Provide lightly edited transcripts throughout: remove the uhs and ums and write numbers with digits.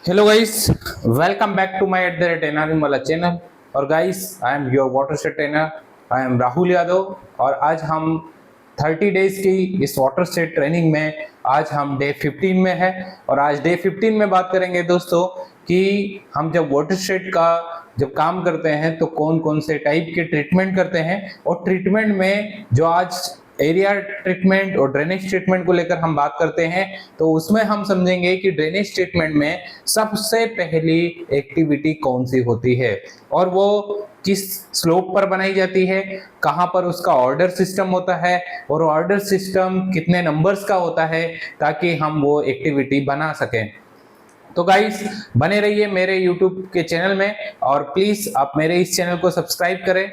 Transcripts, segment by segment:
Hello guys, welcome back to my @NRM वाला channel. और guys, I am your water shade trainer, I am Rahul Yadav. और आज हम 30 days की इस वाटर शेड ट्रेनिंग में आज हम डे 15 में है। और आज डे 15 में बात करेंगे दोस्तों कि हम जब वाटर शेड का जब काम करते हैं तो कौन कौन से टाइप के ट्रीटमेंट करते हैं। और ट्रीटमेंट में जो आज एरिया ट्रीटमेंट और ड्रेनेज ट्रीटमेंट को लेकर हम बात करते हैं, तो उसमें हम समझेंगे कि ड्रेनेज ट्रीटमेंट में सबसे पहली एक्टिविटी कौन सी होती है और वो किस स्लोप पर बनाई जाती है, कहां पर उसका ऑर्डर सिस्टम होता है और ऑर्डर सिस्टम कितने नंबर्स का होता है, ताकि हम वो एक्टिविटी बना सकें। तो गाइस, बने रहिए मेरे YouTube के चैनल में और प्लीज आप मेरे इस चैनल को सब्सक्राइब करें,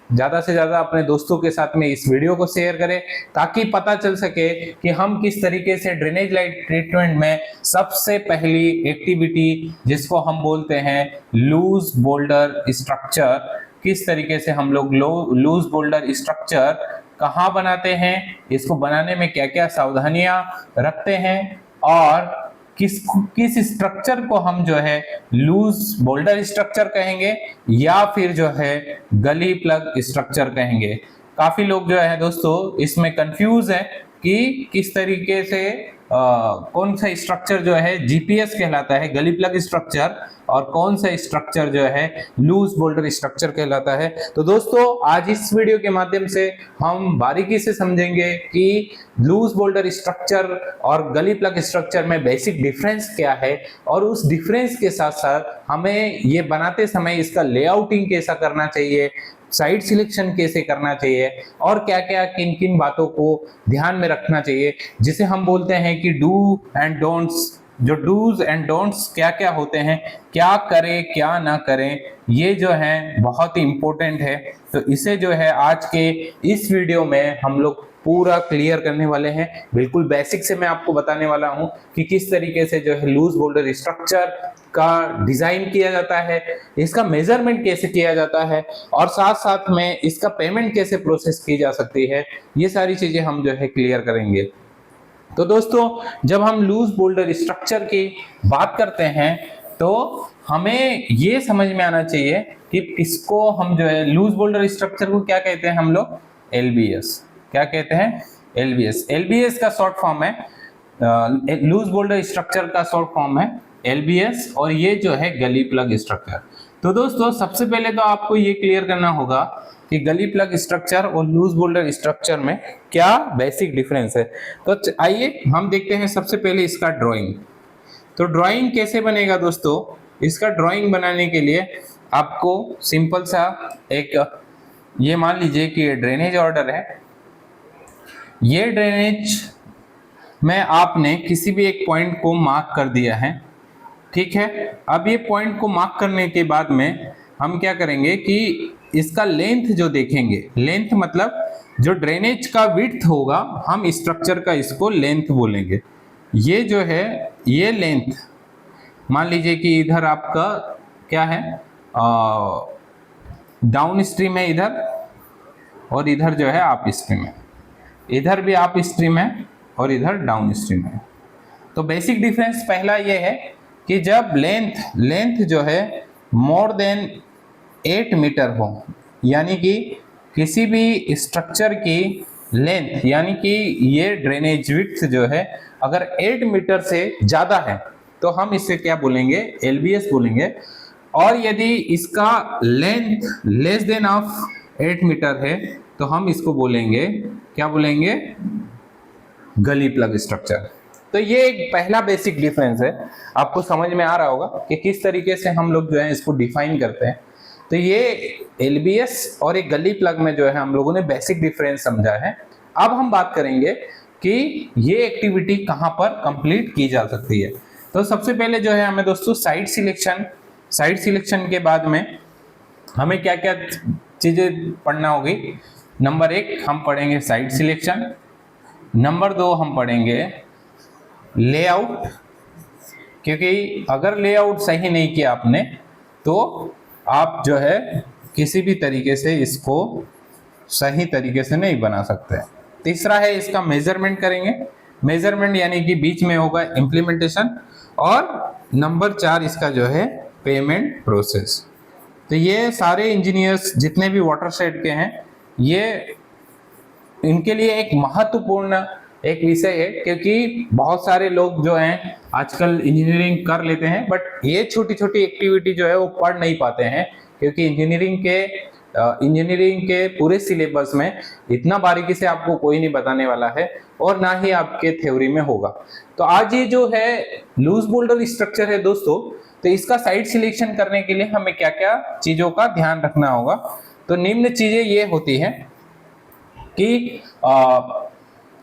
ज्यादा से ज्यादा अपने दोस्तों के साथ में इस वीडियो को शेयर करें, ताकि पता चल सके कि हम किस तरीके से ड्रेनेज लाइट ट्रीटमेंट में सबसे पहली एक्टिविटी जिसको हम बोलते हैं लूज बोल्डर स्ट्रक्चर, किस तरीके से हम लोग लूज बोल्डर स्ट्रक्चर कहाँ बनाते हैं, इसको बनाने में क्या क्या सावधानियां रखते हैं और किस स्ट्रक्चर को हम जो है लूज बोल्डर स्ट्रक्चर कहेंगे या फिर जो है गली प्लग स्ट्रक्चर कहेंगे। काफी लोग जो है दोस्तों इसमें कंफ्यूज है कि किस तरीके से कौन सा स्ट्रक्चर जो है जीपीएस कहलाता है गली प्लग स्ट्रक्चर और कौन सा स्ट्रक्चर जो है लूज बोल्डर स्ट्रक्चर कहलाता है। तो दोस्तों आज इस वीडियो के माध्यम से हम बारीकी से समझेंगे कि लूज बोल्डर स्ट्रक्चर और गली प्लग स्ट्रक्चर में बेसिक डिफरेंस क्या है और उस डिफरेंस के साथ साथ हमें ये बनाते समय इसका लेआउटिंग कैसा करना चाहिए, साइड सिलेक्शन कैसे करना चाहिए और क्या क्या किन किन बातों को ध्यान में रखना चाहिए, जिसे हम बोलते हैं कि डू एंड डोंट्स। जो डूज एंड डोंट्स क्या क्या होते हैं, क्या करें क्या ना करें, ये जो है बहुत ही इंपॉर्टेंट है। तो इसे जो है आज के इस वीडियो में हम लोग पूरा क्लियर करने वाले हैं। बिल्कुल बेसिक से मैं आपको बताने वाला हूं कि किस तरीके से जो है लूज बोल्डर स्ट्रक्चर का डिजाइन किया जाता है, इसका मेजरमेंट कैसे किया जाता है और साथ साथ में इसका पेमेंट कैसे प्रोसेस की जा सकती है। ये सारी चीजें हम जो है क्लियर करेंगे। तो दोस्तों जब हम लूज बोल्डर स्ट्रक्चर की बात करते हैं तो हमें ये समझ में आना चाहिए कि इसको हम जो है लूज बोल्डर स्ट्रक्चर को क्या कहते हैं हम लोग, एलबीएस। क्या कहते हैं, एलबीएस। एलबीएस का शॉर्ट फॉर्म है, लूज बोल्डर स्ट्रक्चर का शॉर्ट फॉर्म है एलबीएस, और ये जो है गली प्लग स्ट्रक्चर। तो दोस्तों सबसे पहले तो आपको ये क्लियर करना होगा कि गली प्लग स्ट्रक्चर और लूज बोल्डर स्ट्रक्चर में क्या बेसिक डिफरेंस है। तो आइए हम देखते हैं सबसे पहले इसका ड्राइंग। तो ड्राइंग कैसे बनेगा दोस्तों, इसका ड्राइंग बनाने के लिए आपको सिंपल सा एक ये मान लीजिए कि ड्रेनेज ऑर्डर है। ये ड्रेनेज में आपने किसी भी एक पॉइंट को मार्क कर दिया है, ठीक है। अब ये पॉइंट को मार्क करने के बाद में हम क्या करेंगे कि इसका लेंथ जो देखेंगे, लेंथ मतलब जो ड्रेनेज का विड्थ होगा, हम स्ट्रक्चर का इसको लेंथ बोलेंगे। ये जो है ये लेंथ, मान लीजिए कि इधर आपका क्या है, डाउन स्ट्रीम है इधर, और इधर जो है आप स्ट्रीम है, इधर भी आप स्ट्रीम है और इधर डाउन स्ट्रीम है। तो बेसिक डिफरेंस पहला ये है कि जब लेंथ जो है मोर देन 8 मीटर हो, यानी कि किसी भी स्ट्रक्चर की लेंथ, यानी कि ये ड्रेनेज विड्थ जो है अगर 8 मीटर से ज्यादा है तो हम इसे क्या बोलेंगे, एलबीएस बोलेंगे। और यदि इसका length less than of 8 metre है तो हम इसको बोलेंगे, क्या बोलेंगे, गली प्लग स्ट्रक्चर। तो ये एक पहला बेसिक डिफरेंस है, आपको समझ में आ रहा होगा कि किस तरीके से हम लोग जो है इसको डिफाइन करते हैं। तो ये एलबीएस और एक गली प्लग में जो है हम लोगों ने बेसिक डिफरेंस समझा है। अब हम बात करेंगे कि ये एक्टिविटी कहाँ पर कंप्लीट की जा सकती है। तो सबसे पहले जो है हमें दोस्तों साइड सिलेक्शन के बाद में हमें क्या क्या चीजें पढ़ना होगी। नंबर 1 हम पढ़ेंगे साइड सिलेक्शन, नंबर 2 हम पढ़ेंगे लेआउट, क्योंकि अगर लेआउट सही नहीं किया आपने तो आप जो है किसी भी तरीके से इसको सही तरीके से नहीं बना सकते। तीसरा है इसका मेजरमेंट करेंगे, मेजरमेंट यानी कि बीच में होगा इम्प्लीमेंटेशन, और नंबर 4 इसका जो है पेमेंट प्रोसेस। तो ये सारे इंजीनियर्स जितने भी वाटरशेड के हैं, ये इनके लिए एक महत्वपूर्ण एक विषय है, क्योंकि बहुत सारे लोग जो हैं आजकल इंजीनियरिंग कर लेते हैं, बट ये छोटी छोटी एक्टिविटी जो है वो पढ़ नहीं पाते हैं, क्योंकि इंजीनियरिंग के पूरे सिलेबस में इतना बारीकी से आपको कोई नहीं बताने वाला है, और ना ही आपके थ्योरी में होगा। तो आज ये जो है लूज बोल्डर स्ट्रक्चर है दोस्तों, तो इसका साइट सिलेक्शन करने के लिए हमें क्या क्या चीजों का ध्यान रखना होगा। तो निम्न चीजें ये होती हैं कि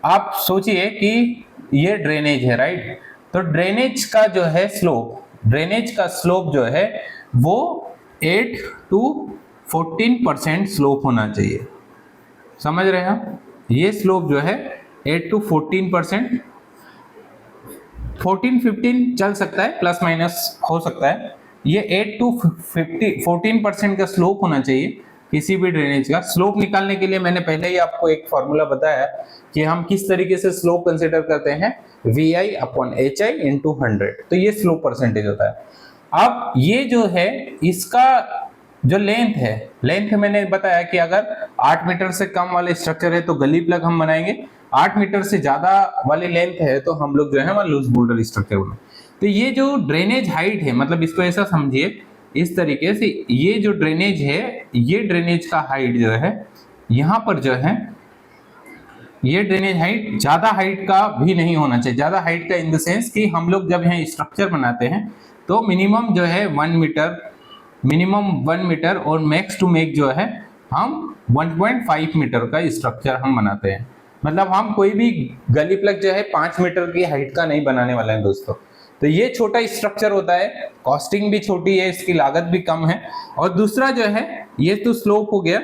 आप सोचिए कि ये ड्रेनेज है, राइट। तो ड्रेनेज का जो है स्लोप जो है वो 8 to 14% स्लोप होना चाहिए। समझ रहे हैं? ये स्लोप जो है 8 to 14%, 14-15 चल सकता है, प्लस माइनस हो सकता है। ये 8 to 14% का स्लोप होना चाहिए किसी भी ड्रेनेज का। स्लोप निकालने के लिए मैंने पहले ही आपको एक फॉर्मूला बताया कि हम किस तरीके से स्लोप कंसीडर करते हैं, VI/HI into 100। तो ये स्लोप परसेंटेज होता है। अब ये जो है इसका जो लेंथ मैंने बताया कि अगर 8 मीटर से कम वाले स्ट्रक्चर है तो गली प्लग हम बनाएंगे, 8 मीटर से ज्यादा वाली लेंथ है तो हम लोग जो है वहां लूज बोल्डर स्ट्रक्चर बनाएंगे। तो ये जो ड्रेनेज हाइट है, मतलब इसको ऐसा समझिए इस तरीके से, ये जो ड्रेनेज है, ये ड्रेनेज का हाइट जो है यहाँ पर जो है, ये ड्रेनेज हाइट ज्यादा हाइट का भी नहीं होना चाहिए। ज्यादा हाइट का इन द सेंस कि हम लोग जब यहाँ स्ट्रक्चर बनाते हैं तो मिनिमम जो है 1 मीटर और मैक्स टू मैक्स जो है हम 1.5 मीटर का स्ट्रक्चर हम बनाते हैं। मतलब हम कोई भी गली प्लग जो है 5 मीटर की हाइट का नहीं बनाने वाला है दोस्तों। तो ये छोटा स्ट्रक्चर होता है, कॉस्टिंग भी छोटी है, इसकी लागत भी कम है। और दूसरा जो है ये तो स्लोप हो गया,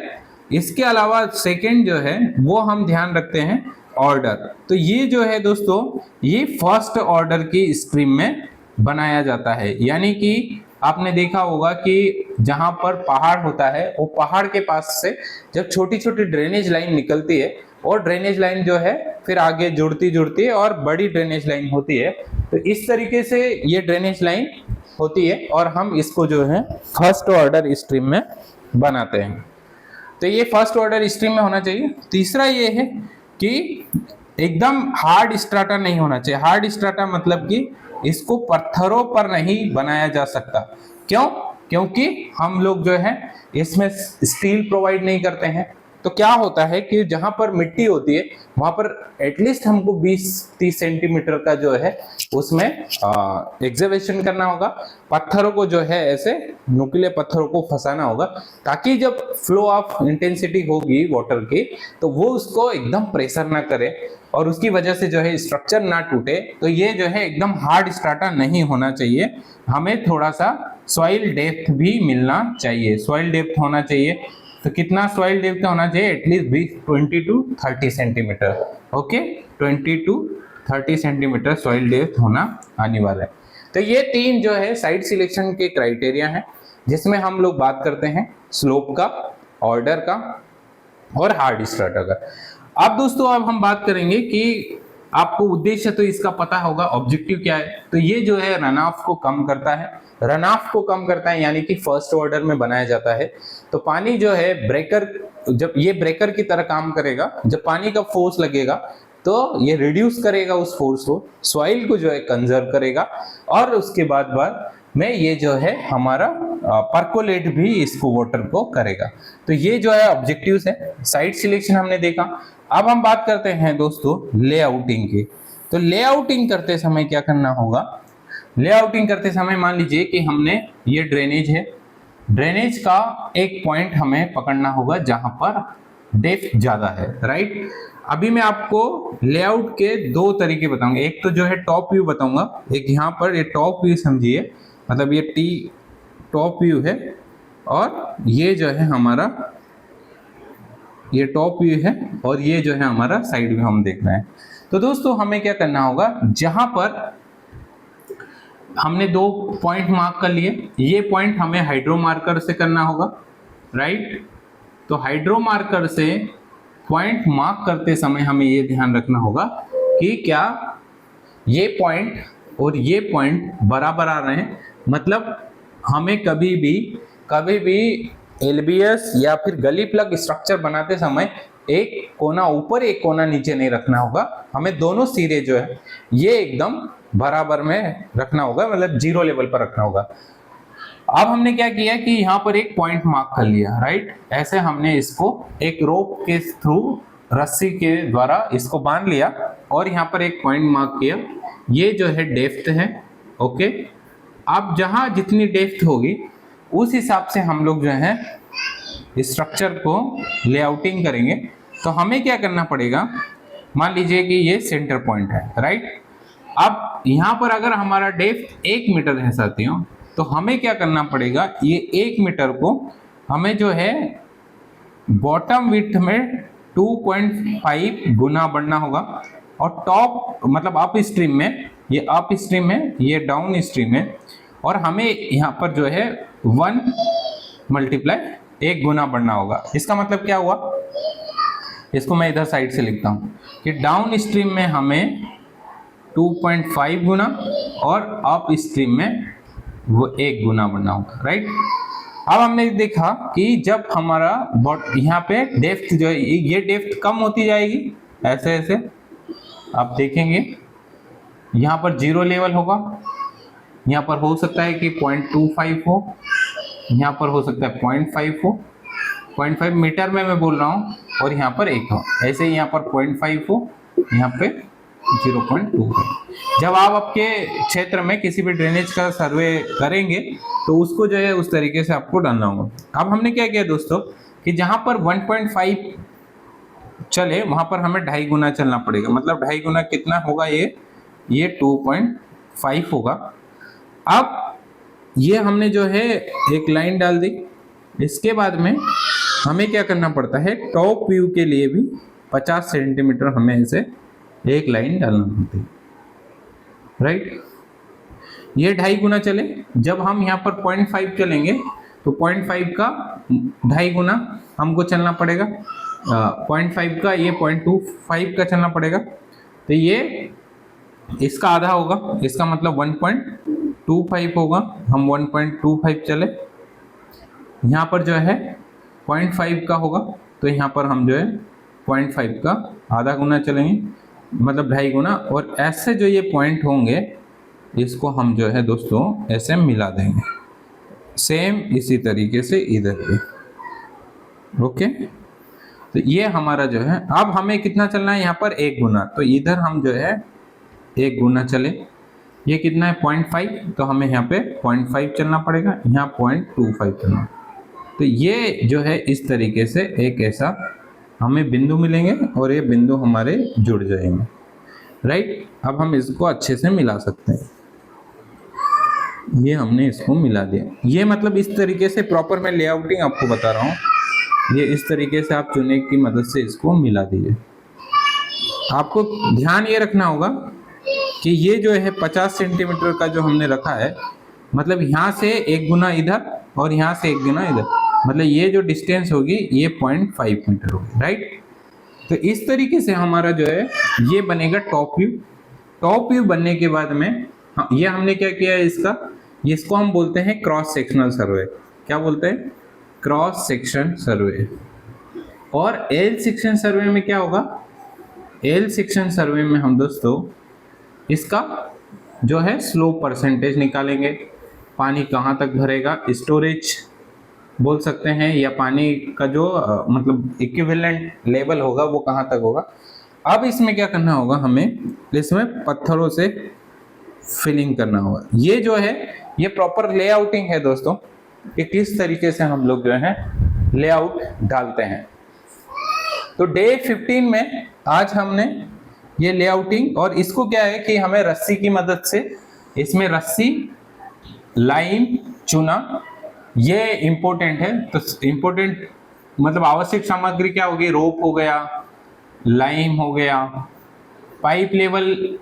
इसके अलावा सेकंड जो है वो हम ध्यान रखते हैं ऑर्डर। तो ये जो है दोस्तों ये फर्स्ट ऑर्डर की स्ट्रीम में बनाया जाता है। यानी कि आपने देखा होगा कि जहां पर पहाड़ होता है वो पहाड़ के पास से जब छोटी छोटी ड्रेनेज लाइन निकलती है, और ड्रेनेज लाइन जो है फिर आगे जुड़ती है और बड़ी ड्रेनेज लाइन होती है। तो इस तरीके से ये ड्रेनेज लाइन होती है और हम इसको जो है फर्स्ट ऑर्डर स्ट्रीम में बनाते हैं। तो ये फर्स्ट ऑर्डर स्ट्रीम में होना चाहिए। तीसरा ये है कि एकदम हार्ड स्ट्राटा नहीं होना चाहिए। हार्ड स्ट्राटा मतलब कि इसको पत्थरों पर नहीं बनाया जा सकता। क्यों? क्योंकि हम लोग जो है इसमें स्टील प्रोवाइड नहीं करते हैं। तो क्या होता है कि जहां पर मिट्टी होती है वहां पर एटलीस्ट हमको 20-30 सेंटीमीटर का जो है उसमें एक्सकवेशन करना होगा। पत्थरों को जो है ऐसे नुकीले पत्थरों को फंसाना होगा, ताकि जब फ्लो ऑफ इंटेंसिटी होगी वाटर की तो वो उसको एकदम प्रेशर ना करे और उसकी वजह से जो है स्ट्रक्चर ना टूटे। तो ये जो है एकदम हार्ड स्ट्राटा नहीं होना चाहिए। हमें थोड़ा सा सॉइल डेप्थ भी मिलना चाहिए। सॉइल डेप्थ होना चाहिए, तो कितना सॉइल डेप्थ होना चाहिए? At least 20 to 30 centimetre. Okay, 20 to 30 centimetre soil depth होना अनिवार्य है। तो ये 3 जो है साइट सिलेक्शन के क्राइटेरिया हैं, जिसमें हम लोग बात करते हैं स्लोप का, ऑर्डर का और हार्ड स्ट्राटा का। अब दोस्तों अब हम बात करेंगे कि आपको उद्देश्य तो इसका पता होगा, ऑब्जेक्टिव क्या है। तो ये जो है रन ऑफ को कम करता है। रन ऑफ को कम करता है यानी कि फर्स्ट ऑर्डर में बनाया जाता है। तो पानी जो है ब्रेकर, जब ये ब्रेकर की तरह काम करेगा, जब पानी का फोर्स लगेगा तो ये रिड्यूस करेगा उस फोर्स को, सॉइल को जो है कंजर्व करेगा, और उसके बाद में ये जो है हमारा परकोलेट भी इसको वाटर को करेगा। तो ये जो है ऑब्जेक्टिव्स है। साइट सिलेक्शन हमने देखा। अब हम बात करते हैं दोस्तों लेआउटिंग की। तो लेआउटिंग करते समय क्या करना होगा? लेआउटिंग करते समय मान लीजिए कि हमने ये ड्रेनेज है, ड्रेनेज का एक पॉइंट हमें पकड़ना होगा जहां पर डेप्थ ज्यादा है, राइट। अभी मैं आपको लेआउट के 2 तरीके बताऊंगा। एक तो जो है टॉप व्यू बताऊंगा, एक यहाँ पर ये टॉप व्यू समझिए, मतलब ये टॉप व्यू है और ये जो है हमारा ये टॉप व्यू है और ये जो है हमारा साइड व्यू हम देख रहे हैं। तो दोस्तों हमें क्या करना होगा, जहां पर हमने 2 पॉइंट मार्क कर लिए, ये पॉइंट हमें हाइड्रो मार्कर से करना होगा, राइट। तो हाइड्रो मार्कर से पॉइंट मार्क करते समय हमें ये ध्यान रखना होगा कि क्या ये पॉइंट और ये पॉइंट बराबर आ रहे हैं, मतलब हमें कभी भी एलबीएस या फिर गली प्लग स्ट्रक्चर बनाते समय एक कोना ऊपर एक कोना नीचे नहीं रखना होगा, हमें दोनों सिरे जो है ये एकदम बराबर में रखना होगा, मतलब जीरो लेवल पर रखना होगा। अब हमने क्या किया कि यहाँ पर एक पॉइंट मार्क कर लिया, राइट। ऐसे हमने इसको एक रोप के थ्रू रस्सी के द्वारा इसको बांध लिया और यहाँ पर एक पॉइंट मार्क किया, ये जो है डेप्थ है, ओके। अब जहां जितनी डेप्थ होगी उस हिसाब से हम लोग जो है स्ट्रक्चर को लेआउटिंग करेंगे। तो हमें क्या करना पड़ेगा, मान लीजिए कि ये सेंटर पॉइंट है, राइट। अब यहाँ पर अगर हमारा डेप्थ 1 मीटर है साथियों, तो हमें क्या करना पड़ेगा, ये 1 मीटर को हमें जो है बॉटम विड्थ में 2.5 गुना बढ़ना होगा, और टॉप मतलब अप स्ट्रीम में, ये अप स्ट्रीम है, ये डाउन स्ट्रीम है, और हमें यहाँ पर जो है 1 मल्टीप्लाई 1 गुना बढ़ना होगा। इसका मतलब क्या हुआ, इसको मैं इधर साइड से लिखता हूँ कि डाउन स्ट्रीम में हमें 2.5 गुना और अप स्ट्रीम में वो 1 गुना बढ़ना होगा, राइट। अब हमने देखा कि जब हमारा यहाँ पे डेप्थ जो है ये डेप्थ कम होती जाएगी, ऐसे ऐसे आप देखेंगे यहाँ पर जीरो लेवल होगा, यहाँ पर हो सकता है कि 0.25 हो, यहाँ पर हो सकता है 0.5 हो, 0.5 मीटर में मैं बोल रहा हूँ, और यहाँ पर 1 हो, ऐसे ही यहाँ पर 0.5 हो, यहाँ पे 0.25। जब आप आपके क्षेत्र में किसी भी ड्रेनेज का सर्वे करेंगे तो उसको जो है उस तरीके से आपको डालना होगा। अब हमने क्या किया दोस्तों कि जहां पर 1.5 चले वहां पर हमें 2.5 गुना चलना पड़ेगा, मतलब 2.5 गुना कितना होगा, ये 2.5 होगा। अब ये हमने जो है एक लाइन डाल दी। इसके बाद में हमें क्या करना पड़ता है, टॉप व्यू के लिए भी 50 सेंटीमीटर हमें ऐसे एक लाइन डालना पड़ती है, राइट। ये 2.5 गुना चले, जब हम यहाँ पर 0.5 चलेंगे तो 0.5 का 2.5 गुना हमको चलना पड़ेगा, 0.5 का ये 0.25 का चलना पड़ेगा, तो ये इसका आधा होगा, इसका मतलब 1.25 होगा। हम 1.25 चले, यहाँ पर जो है 0.5 का होगा, तो यहाँ पर हम जो है 0.5 का आधा गुना चलेंगे, मतलब 2.5 गुना, और ऐसे जो ये पॉइंट होंगे इसको हम जो है दोस्तों ऐसे मिला देंगे, सेम इसी तरीके से इधर पे, ओके। तो ये हमारा जो है, अब हमें कितना चलना है, यहाँ पर 1 गुना, तो इधर हम जो है 1 गुना चले, ये कितना है 0.5, तो हमें यहाँ पे 0.5 चलना पड़ेगा, यहाँ 0.25 चलना। तो ये जो है इस तरीके से एक ऐसा हमें बिंदु मिलेंगे और ये बिंदु हमारे जुड़ जाएंगे, राइट। अब हम इसको अच्छे से मिला सकते हैं, ये हमने इसको मिला दिया। ये मतलब इस तरीके से प्रॉपर मैं लेआउटिंग आपको बता रहा हूँ, ये इस तरीके से आप चुने की मदद से इसको मिला दीजिए। आपको ध्यान ये रखना होगा कि ये जो है 50 सेंटीमीटर का जो हमने रखा है, मतलब यहाँ से 1 गुना इधर और यहाँ से 1 गुना इधर, मतलब ये जो डिस्टेंस होगी ये 0.5 मीटर होगी, राइट। तो इस तरीके से हमारा जो है ये बनेगा टॉप व्यू। टॉप व्यू बनने के बाद में ये हमने क्या किया है, इसको हम बोलते हैं क्रॉस सेक्शनल सर्वे। क्या बोलते हैं, क्रॉस सेक्शन सर्वे। और एल सेक्शन सर्वे में क्या होगा, एल सेक्शन सर्वे में हम दोस्तों इसका जो है स्लोप परसेंटेज निकालेंगे, पानी कहाँ तक भरेगा, स्टोरेज बोल सकते हैं, या पानी का जो मतलब इक्विवेलेंट लेवल होगा वो कहाँ तक होगा। अब इसमें क्या करना होगा, हमें इसमें पत्थरों से फिलिंग करना होगा। ये जो है ये प्रॉपर लेआउटिंग है दोस्तों, कि किस तरीके से हम लोग जो है लेआउट डालते हैं। तो डे 15 में आज हमने ये लेआउटिंग, और इसको क्या है कि हमें रस्सी की मदद से, इसमें रस्सी, लाइन, चुना, ये इंपॉर्टेंट है। तो इंपॉर्टेंट मतलब आवश्यक सामग्री क्या होगी, रोप हो गया, लाइम हो गया, पाइप लेवल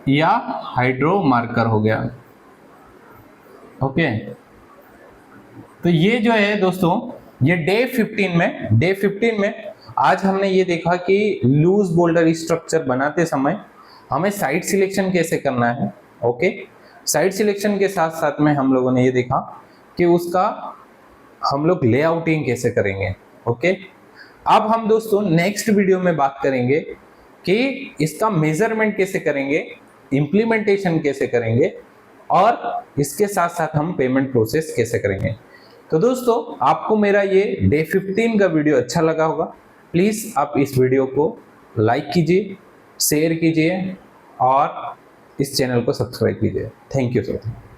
या हाइड्रो मार्कर हो गया, ओके। तो ये जो है दोस्तों ये डे 15 में आज हमने ये देखा कि लूज बोल्डर स्ट्रक्चर बनाते समय हमें साइट सिलेक्शन कैसे करना है, ओके, साइट सिलेक्शन के साथ साथ में हम लोगों ने ये देखा कि उसका हम लोग लेआउटिंग कैसे करेंगे। ओके, अब हम दोस्तों नेक्स्ट वीडियो में बात करेंगे कि इसका मेजरमेंट कैसे करेंगे, इंप्लीमेंटेशन कैसे करेंगे और इसके साथ साथ हम पेमेंट प्रोसेस कैसे करेंगे। तो दोस्तों आपको मेरा ये डे 15 का वीडियो अच्छा लगा होगा। प्लीज आप इस वीडियो को लाइक कीजिए, शेयर कीजिए और इस चैनल को सब्सक्राइब कीजिए। Thank you so much.